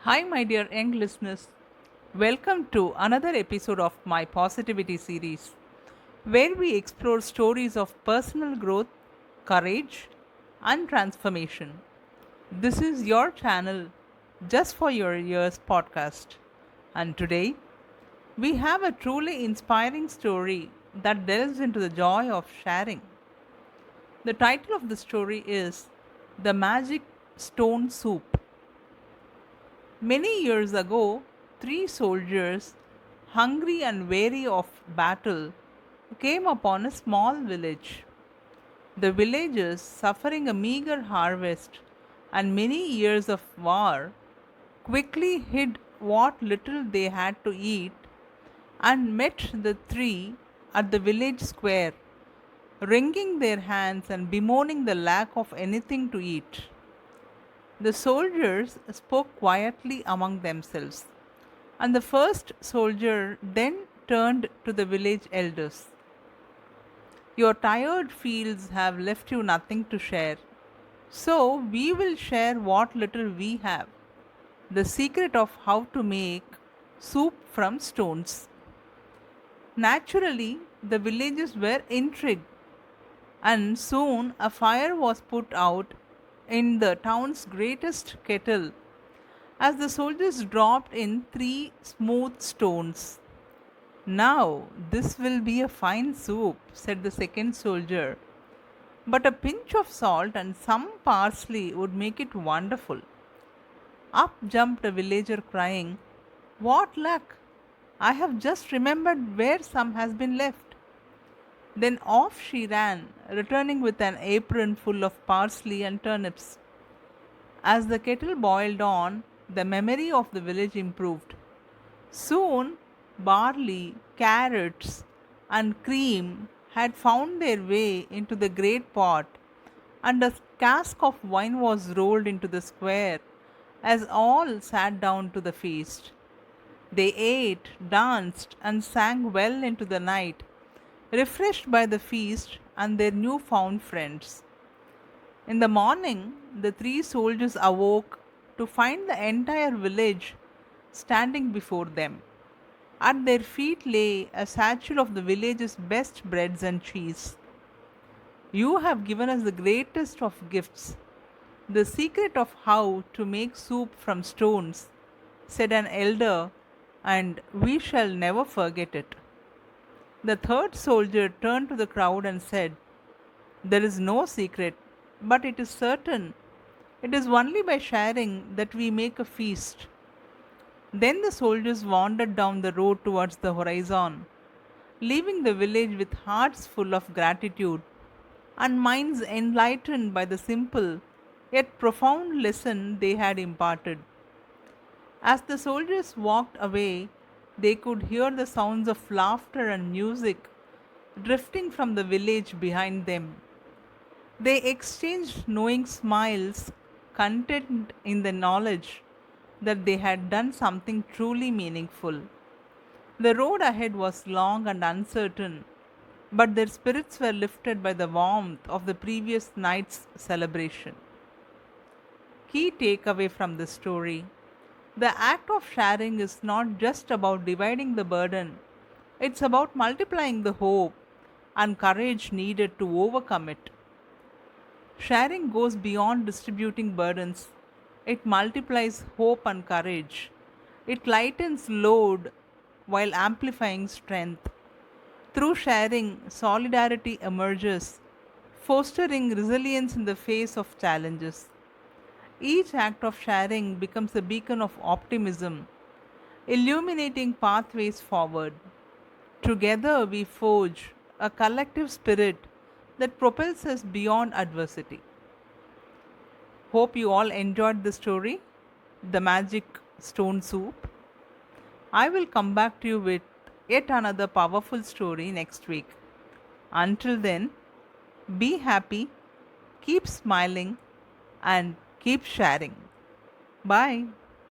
Hi, my dear young listeners. Welcome to another episode of my Positivity series, where we explore stories of personal growth, courage, and transformation. This is your channel, Just for Your Ears podcast. And today, we have a truly inspiring story that delves into the joy of sharing. The title of the story is The Magic Stone Soup. Many years ago, three soldiers, hungry and weary of battle, came upon a small village. The villagers, suffering a meager harvest and many years of war, quickly hid what little they had to eat and met the three at the village square, wringing their hands and bemoaning the lack of anything to eat. The soldiers spoke quietly among themselves. And the first soldier then turned to the village elders. Your tired fields have left you nothing to share. So we will share what little we have. The secret of how to make soup from stones. Naturally, the villagers were intrigued, and soon a fire was put out in the town's greatest kettle as the soldiers dropped in three smooth stones. Now, this will be a fine soup, said the second soldier. But a pinch of salt and some parsley would make it wonderful. Up jumped a villager crying, What luck! I have just remembered where some has been left. Then off she ran, returning with an apron full of parsley and turnips. As the kettle boiled on, the memory of the village improved. Soon, barley, carrots, and cream had found their way into the great pot, and a cask of wine was rolled into the square as all sat down to the feast. They ate, danced, and sang well into the night, refreshed by the feast and their new found friends. In the morning, the three soldiers awoke to find the entire village standing before them. At their feet lay a satchel of the village's best breads and cheese. You have given us the greatest of gifts, the secret of how to make soup from stones, said an elder, and we shall never forget it. The third soldier turned to the crowd and said, There is no secret, but it is certain. It is only by sharing that we make a feast. Then the soldiers wandered down the road towards the horizon, leaving the village with hearts full of gratitude and minds enlightened by the simple yet profound lesson they had imparted. As the soldiers walked away, they could hear the sounds of laughter and music drifting from the village behind them. They exchanged knowing smiles, content in the knowledge that they had done something truly meaningful. The road ahead was long and uncertain, but their spirits were lifted by the warmth of the previous night's celebration. Key takeaway from this story: the act of sharing is not just about dividing the burden, it's about multiplying the hope and courage needed to overcome it. Sharing goes beyond distributing burdens, it multiplies hope and courage. It lightens load while amplifying strength. Through sharing, solidarity emerges, fostering resilience in the face of challenges. Each act of sharing becomes a beacon of optimism, illuminating pathways forward. Together, we forge a collective spirit that propels us beyond adversity. Hope you all enjoyed the story, The Magic Stone Soup. I will come back to you with yet another powerful story next week. Until then, be happy, keep smiling, and keep sharing. Bye.